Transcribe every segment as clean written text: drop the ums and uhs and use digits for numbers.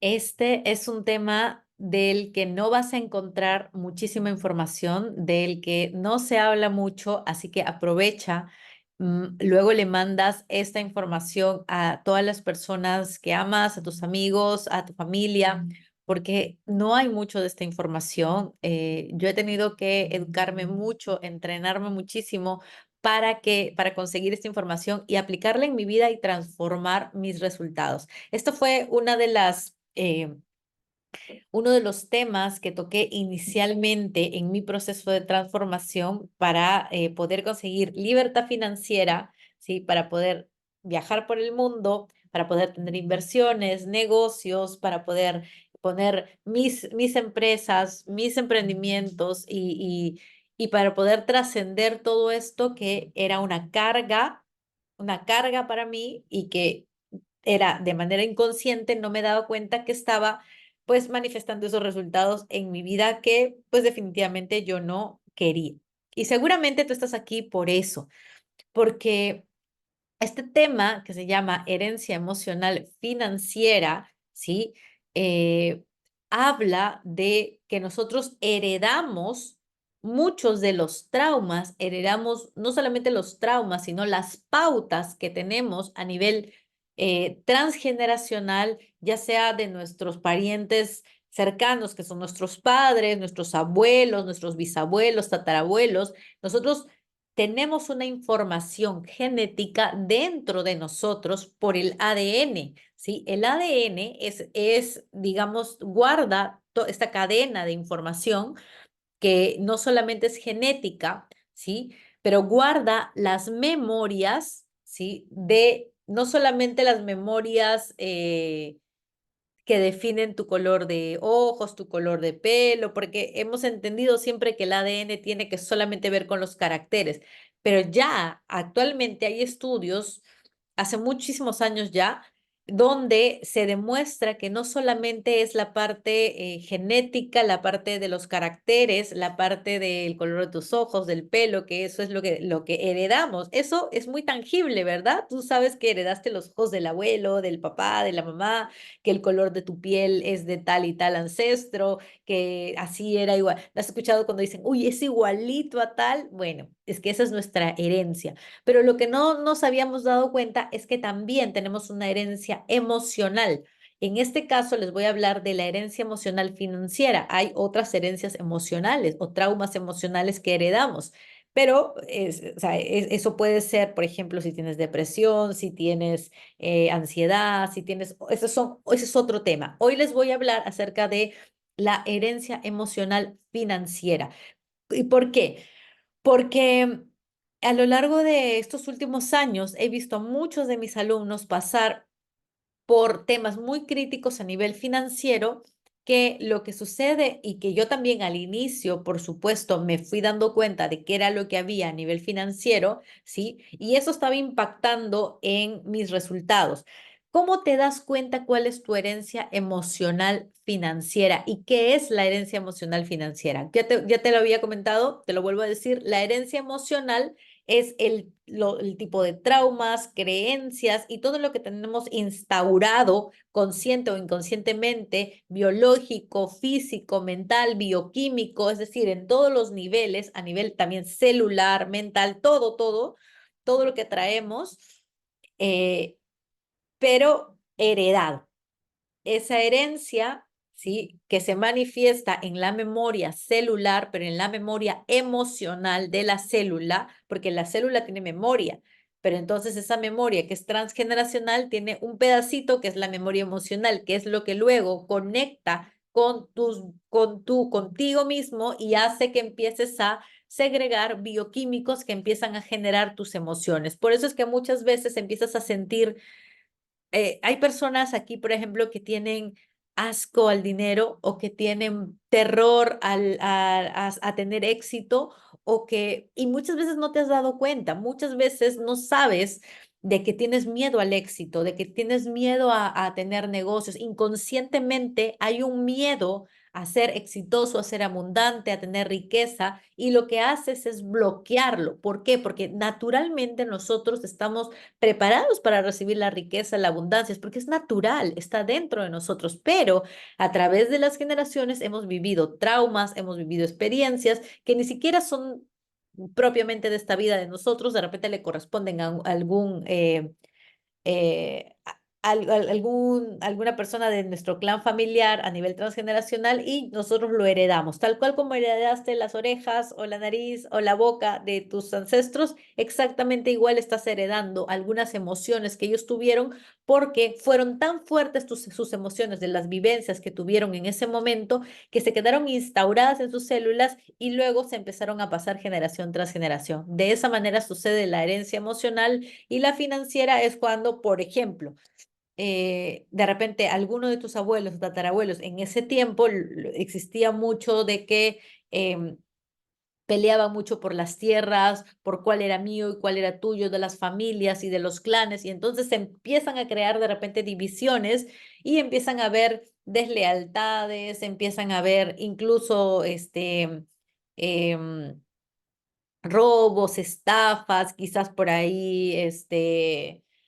Este es un tema del que no vas a encontrar muchísima información, del que no se habla mucho, así que aprovecha. Luego le mandas esta información a todas las personas que amas, a tus amigos, a tu familia, porque no hay mucho de esta información. Yo he tenido que educarme mucho, entrenarme muchísimo para conseguir esta información y aplicarla en mi vida y transformar mis resultados. Esto fue uno de los temas que toqué inicialmente en mi proceso de transformación para poder conseguir libertad financiera, ¿sí? Para poder viajar por el mundo, para poder tener inversiones, negocios, para poder poner mis empresas, mis emprendimientos y para poder trascender todo esto que era una carga para mí y que era de manera inconsciente, no me he dado cuenta que estaba pues manifestando esos resultados en mi vida que pues definitivamente yo no quería. Y seguramente tú estás aquí por eso, porque este tema que se llama herencia emocional financiera, ¿sí? Eh, Habla de que nosotros heredamos muchos de los traumas, heredamos no solamente los traumas, sino las pautas que tenemos a nivel transgeneracional, ya sea de nuestros parientes cercanos, que son nuestros padres, nuestros abuelos, nuestros bisabuelos, tatarabuelos. Nosotros tenemos una información genética dentro de nosotros por el ADN, ¿sí? El ADN digamos, guarda esta cadena de información que no solamente es genética, ¿sí? Pero guarda las memorias, ¿sí? No solamente las memorias que definen tu color de ojos, tu color de pelo, porque hemos entendido siempre que el ADN tiene que solamente ver con los caracteres, pero ya actualmente hay estudios, hace muchísimos años ya, donde se demuestra que no solamente es la parte genética, la parte de los caracteres, la parte del color de tus ojos, del pelo, que eso es lo que heredamos. Eso es muy tangible, ¿verdad? Tú sabes que heredaste los ojos del abuelo, del papá, de la mamá, que el color de tu piel es de tal y tal ancestro, que así era igual. ¿Lo has escuchado cuando dicen, uy, es igualito a tal? Bueno, es que esa es nuestra herencia. Pero lo que no nos habíamos dado cuenta es que también tenemos una herencia emocional. En este caso les voy a hablar de la herencia emocional financiera. Hay otras herencias emocionales o traumas emocionales que heredamos. Pero o sea, eso puede ser, por ejemplo, si tienes depresión, si tienes ansiedad, si tienes, ese es otro tema. Hoy les voy a hablar acerca de la herencia emocional financiera. ¿Y por qué? Porque a lo largo de estos últimos años he visto a muchos de mis alumnos pasar por temas muy críticos a nivel financiero, que lo que sucede y que yo también al inicio, por supuesto, me fui dando cuenta de qué era lo que había a nivel financiero, ¿sí? Y eso estaba impactando en mis resultados. ¿Cómo te das cuenta cuál es tu herencia emocional financiera y qué es la herencia emocional financiera? Ya te lo había comentado, te lo vuelvo a decir, la herencia emocional es el tipo de traumas, creencias y todo lo que tenemos instaurado consciente o inconscientemente, biológico, físico, mental, bioquímico, es decir, en todos los niveles, a nivel también celular, mental, todo lo que traemos, eh, pero heredado. Esa herencia, ¿sí? Que se manifiesta en la memoria celular, pero en la memoria emocional de la célula, porque la célula tiene memoria, pero entonces esa memoria que es transgeneracional tiene un pedacito que es la memoria emocional, que es lo que luego conecta contigo mismo y hace que empieces a segregar bioquímicos que empiezan a generar tus emociones. Por eso es que muchas veces empiezas a sentir hay personas aquí, por ejemplo, que tienen asco al dinero o que tienen terror a tener éxito y muchas veces no te has dado cuenta, muchas veces no sabes de que tienes miedo al éxito, de que tienes miedo a tener negocios. Inconscientemente hay un miedo a ser exitoso, a ser abundante, a tener riqueza, y lo que haces es bloquearlo. ¿Por qué? Porque naturalmente nosotros estamos preparados para recibir la riqueza, la abundancia, es porque es natural, está dentro de nosotros, pero a través de las generaciones hemos vivido traumas, hemos vivido experiencias que ni siquiera son propiamente de esta vida de nosotros, de repente le corresponden a algún alguna persona de nuestro clan familiar a nivel transgeneracional y nosotros lo heredamos, tal cual como heredaste las orejas o la nariz o la boca de tus ancestros, exactamente igual estás heredando algunas emociones que ellos tuvieron porque fueron tan fuertes sus emociones de las vivencias que tuvieron en ese momento que se quedaron instauradas en sus células y luego se empezaron a pasar generación tras generación. De esa manera sucede la herencia emocional y la financiera es cuando, por ejemplo, de repente alguno de tus abuelos o tatarabuelos en ese tiempo existía mucho de que peleaban mucho por las tierras, por cuál era mío y cuál era tuyo, de las familias y de los clanes, y entonces se empiezan a crear de repente divisiones y empiezan a haber deslealtades, empiezan a haber incluso em, robos, estafas, quizás por ahí,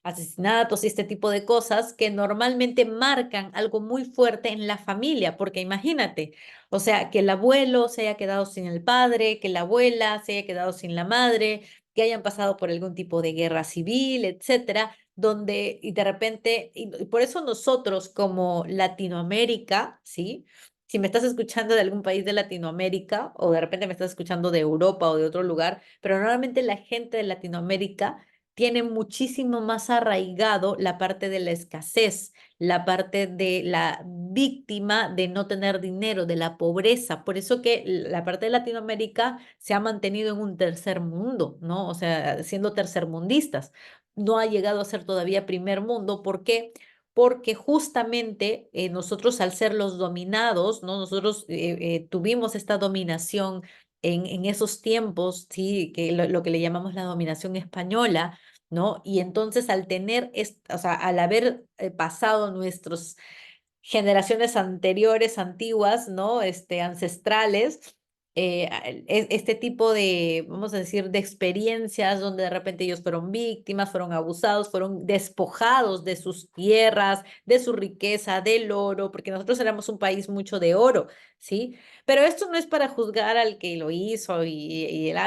asesinatos y este tipo de cosas que normalmente marcan algo muy fuerte en la familia, porque imagínate, o sea, que el abuelo se haya quedado sin el padre, que la abuela se haya quedado sin la madre, que hayan pasado por algún tipo de guerra civil, etcétera, donde y de repente, y por eso nosotros como Latinoamérica, ¿sí? Si me estás escuchando de algún país de Latinoamérica o de repente me estás escuchando de Europa o de otro lugar, pero normalmente la gente de Latinoamérica tiene muchísimo más arraigado la parte de la escasez, la parte de la víctima de no tener dinero, de la pobreza. Por eso que la parte de Latinoamérica se ha mantenido en un tercer mundo, ¿no? O sea, siendo tercermundistas. No ha llegado a ser todavía primer mundo. ¿Por qué? Porque justamente nosotros al ser los dominados, ¿no? Nosotros tuvimos esta dominación en esos tiempos, ¿sí? Que lo que le llamamos la dominación española, ¿no? Y entonces al tener, o sea, al haber pasado nuestros generaciones anteriores, antiguas, ¿no? Ancestrales, este tipo de, vamos a decir, de experiencias donde de repente ellos fueron víctimas, fueron abusados, fueron despojados de sus tierras, de su riqueza, del oro, porque nosotros éramos un país mucho de oro, ¿sí? Pero esto no es para juzgar al que lo hizo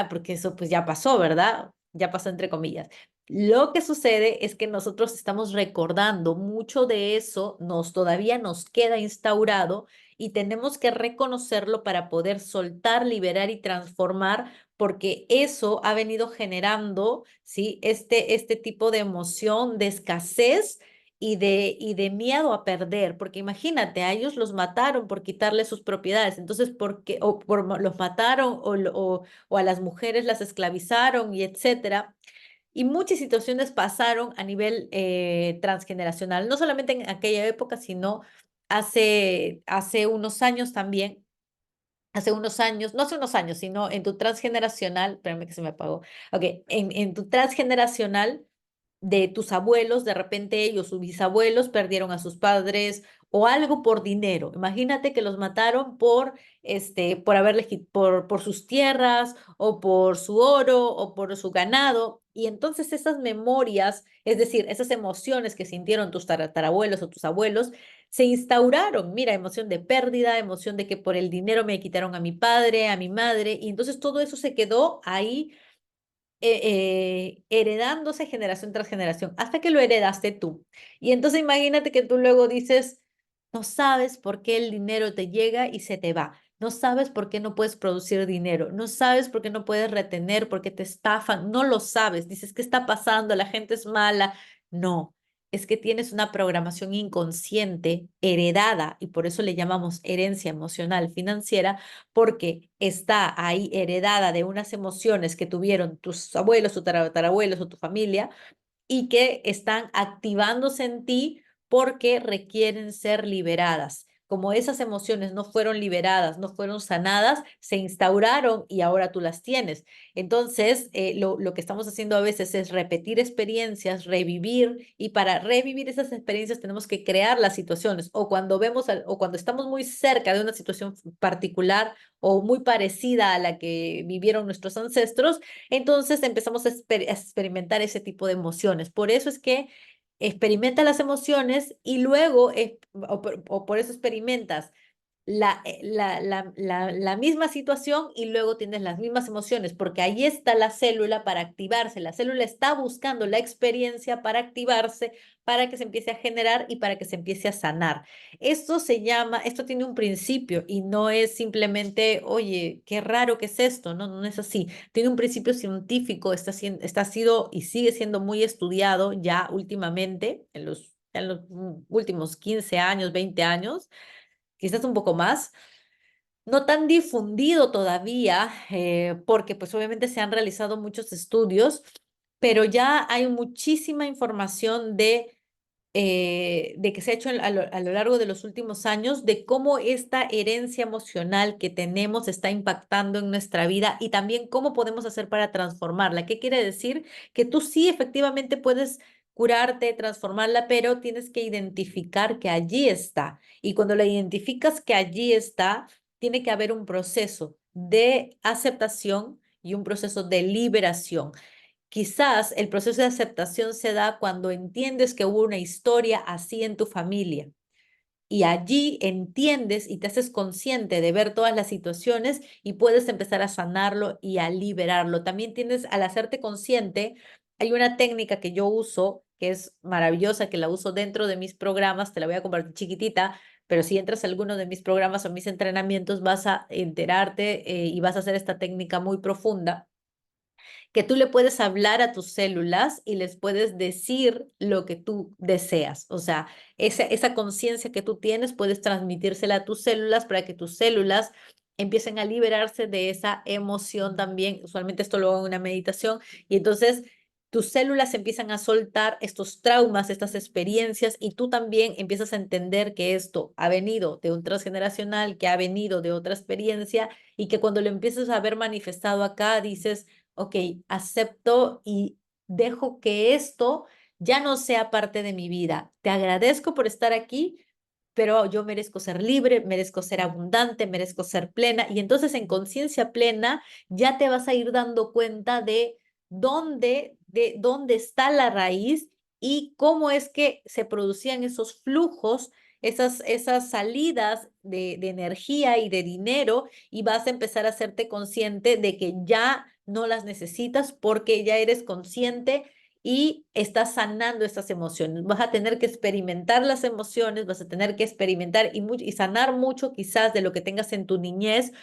porque eso pues ya pasó, ¿verdad? Ya pasó entre comillas. Lo que sucede es que nosotros estamos recordando mucho de eso, todavía nos queda instaurado y tenemos que reconocerlo para poder soltar, liberar y transformar, porque eso ha venido generando, ¿sí? Este tipo de emoción de escasez y de miedo a perder, porque imagínate, a ellos los mataron por quitarles sus propiedades, entonces, los mataron o a las mujeres las esclavizaron y etcétera. Y muchas situaciones pasaron a nivel transgeneracional, no solamente en aquella época, sino hace unos años también, hace unos años, no hace unos años, sino en tu transgeneracional, espérame que se me apagó, ok, en tu transgeneracional de tus abuelos, de repente ellos, sus bisabuelos, perdieron a sus padres o algo por dinero. Imagínate que los mataron por por sus tierras o por su oro o por su ganado. Y entonces esas memorias, es decir, esas emociones que sintieron tus tatarabuelos o tus abuelos, se instauraron. Mira, emoción de pérdida, emoción de que por el dinero me quitaron a mi padre, a mi madre, y entonces todo eso se quedó ahí heredándose generación tras generación, hasta que lo heredaste tú. Y entonces imagínate que tú luego dices, no sabes por qué el dinero te llega y se te va. No sabes por qué no puedes producir dinero. No sabes por qué no puedes retener, por qué te estafan. No lo sabes. Dices, ¿qué está pasando? La gente es mala. No, es que tienes una programación inconsciente heredada y por eso le llamamos herencia emocional financiera porque está ahí heredada de unas emociones que tuvieron tus abuelos, tus tatarabuelos o tu familia y que están activándose en ti porque requieren ser liberadas. como esas emociones no fueron liberadas, no fueron sanadas, se instauraron y ahora tú las tienes. Entonces, lo que estamos haciendo a veces es repetir experiencias, revivir, y para revivir esas experiencias tenemos que crear las situaciones, o cuando vemos, o cuando estamos muy cerca de una situación particular o muy parecida a la que vivieron nuestros ancestros, entonces empezamos a experimentar ese tipo de emociones. Por eso es que experimenta las emociones y luego, o por eso experimentas la misma situación y luego tienes las mismas emociones, porque ahí está la célula para activarse. La célula está buscando la experiencia para activarse, para que se empiece a generar y para que se empiece a sanar. Esto tiene un principio y no es simplemente, oye, qué raro que es esto. No, no es así. Tiene un principio científico, está sido y sigue siendo muy estudiado ya últimamente, en los últimos 15 años, 20 años, quizás un poco más, no tan difundido todavía, porque pues obviamente se han realizado muchos estudios, pero ya hay muchísima información de que se ha hecho a lo largo de los últimos años, de cómo esta herencia emocional que tenemos está impactando en nuestra vida y también cómo podemos hacer para transformarla. ¿Qué quiere decir? Que tú sí efectivamente puedes curarte, transformarla, pero tienes que identificar que allí está. Y cuando la identificas que allí está, tiene que haber un proceso de aceptación y un proceso de liberación. Quizás el proceso de aceptación se da cuando entiendes que hubo una historia así en tu familia y allí entiendes y te haces consciente de ver todas las situaciones y puedes empezar a sanarlo y a liberarlo. También tienes, al hacerte consciente, hay una técnica que yo uso que es maravillosa, que la uso dentro de mis programas, te la voy a compartir chiquitita, pero si entras a alguno de mis programas o mis entrenamientos vas a enterarte y vas a hacer esta técnica muy profunda, que tú le puedes hablar a tus células y les puedes decir lo que tú deseas. O sea, esa conciencia que tú tienes, puedes transmitírsela a tus células para que tus células empiecen a liberarse de esa emoción también. Usualmente esto lo hago en una meditación y entonces tus células empiezan a soltar estos traumas, estas experiencias, y tú también empiezas a entender que esto ha venido de un transgeneracional, que ha venido de otra experiencia, y que cuando lo empiezas a ver manifestado acá, dices, ok, acepto y dejo que esto ya no sea parte de mi vida. Te agradezco por estar aquí, pero yo merezco ser libre, merezco ser abundante, merezco ser plena. Y entonces en conciencia plena ya te vas a ir dando cuenta de dónde está la raíz y cómo es que se producían esos flujos, esas salidas de energía y de dinero, y vas a empezar a hacerte consciente de que ya no las necesitas porque ya eres consciente y estás sanando estas emociones. Vas a tener que experimentar las emociones, vas a tener que experimentar y sanar mucho quizás de lo que tengas en tu niñez,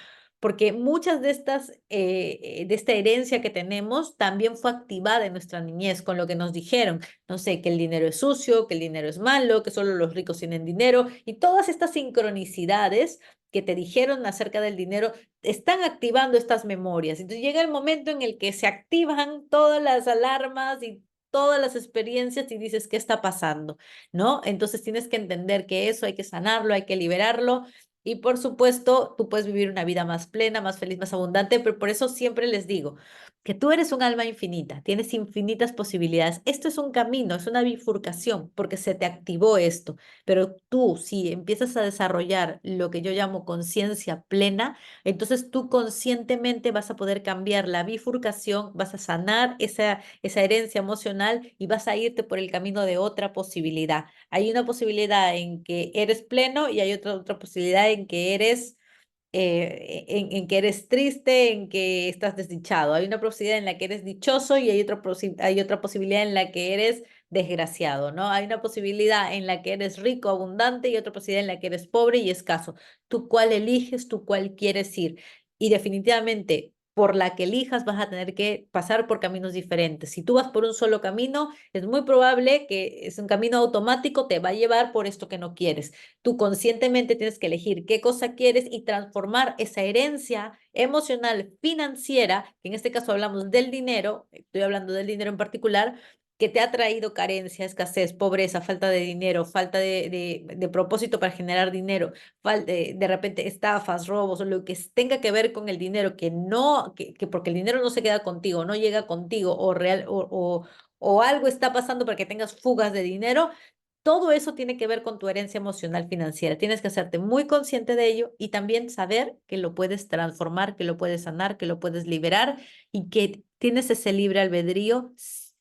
porque muchas de esta herencia que tenemos también fue activada en nuestra niñez con lo que nos dijeron. No sé, que el dinero es sucio, que el dinero es malo, que solo los ricos tienen dinero, y todas estas sincronicidades que te dijeron acerca del dinero están activando estas memorias. Entonces llega el momento en el que se activan todas las alarmas y todas las experiencias y dices, ¿qué está pasando? ¿No? Entonces tienes que entender que eso hay que sanarlo, hay que liberarlo. Y por supuesto, tú puedes vivir una vida más plena, más feliz, más abundante, pero por eso siempre les digo que tú eres un alma infinita, tienes infinitas posibilidades. Esto es un camino, es una bifurcación, porque se te activó esto. Pero tú, si empiezas a desarrollar lo que yo llamo conciencia plena, entonces tú conscientemente vas a poder cambiar la bifurcación, vas a sanar esa herencia emocional y vas a irte por el camino de otra posibilidad. Hay una posibilidad en que eres pleno y hay otra posibilidad en que en que eres triste, en que estás desdichado. Hay una posibilidad en la que eres dichoso y hay otra posibilidad en la que eres desgraciado, ¿no? Hay una posibilidad en la que eres rico, abundante, y otra posibilidad en la que eres pobre y escaso. ¿Tú cuál eliges? ¿Tú cuál quieres ir? Y definitivamente, por la que elijas, vas a tener que pasar por caminos diferentes. Si tú vas por un solo camino, es muy probable que es un camino automático, te va a llevar por esto que no quieres. Tú conscientemente tienes que elegir qué cosa quieres y transformar esa herencia emocional financiera, que en este caso hablamos del dinero, estoy hablando del dinero en particular, que te ha traído carencia, escasez, pobreza, falta de dinero, falta de propósito para generar dinero, de repente estafas, robos o lo que tenga que ver con el dinero, que no, que porque el dinero no se queda contigo, no llega contigo o algo está pasando para que tengas fugas de dinero, todo eso tiene que ver con tu herencia emocional financiera. Tienes que hacerte muy consciente de ello y también saber que lo puedes transformar, que lo puedes sanar, que lo puedes liberar y que tienes ese libre albedrío.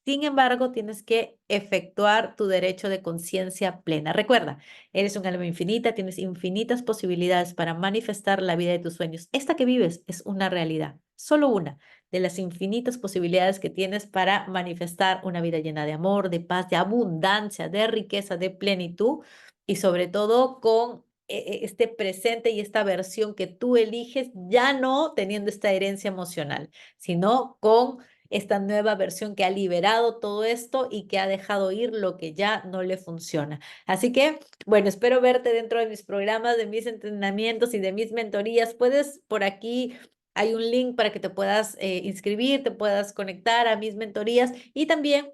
Sin embargo, tienes que efectuar tu derecho de conciencia plena. Recuerda, eres un alma infinita, tienes infinitas posibilidades para manifestar la vida de tus sueños. Esta que vives es una realidad, solo una de las infinitas posibilidades que tienes para manifestar una vida llena de amor, de paz, de abundancia, de riqueza, de plenitud y sobre todo con este presente y esta versión que tú eliges, ya no teniendo esta herencia emocional, sino con esta nueva versión que ha liberado todo esto y que ha dejado ir lo que ya no le funciona. Así que, bueno, espero verte dentro de mis programas, de mis entrenamientos y de mis mentorías. Puedes por aquí hay un link para que te puedas inscribir, te puedas conectar a mis mentorías y también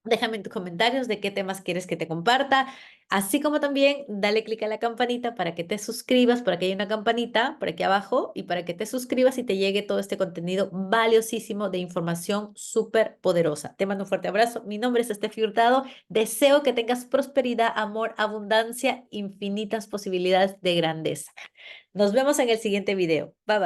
déjame en tus comentarios de qué temas quieres que te comparta, así como también dale clic a la campanita para que te suscribas, por aquí hay una campanita por aquí abajo y para que te suscribas y te llegue todo este contenido valiosísimo de información súper poderosa. Te mando un fuerte abrazo. Mi nombre es Estefi Hurtado. Deseo que tengas prosperidad, amor, abundancia, infinitas posibilidades de grandeza. Nos vemos en el siguiente video. Bye bye.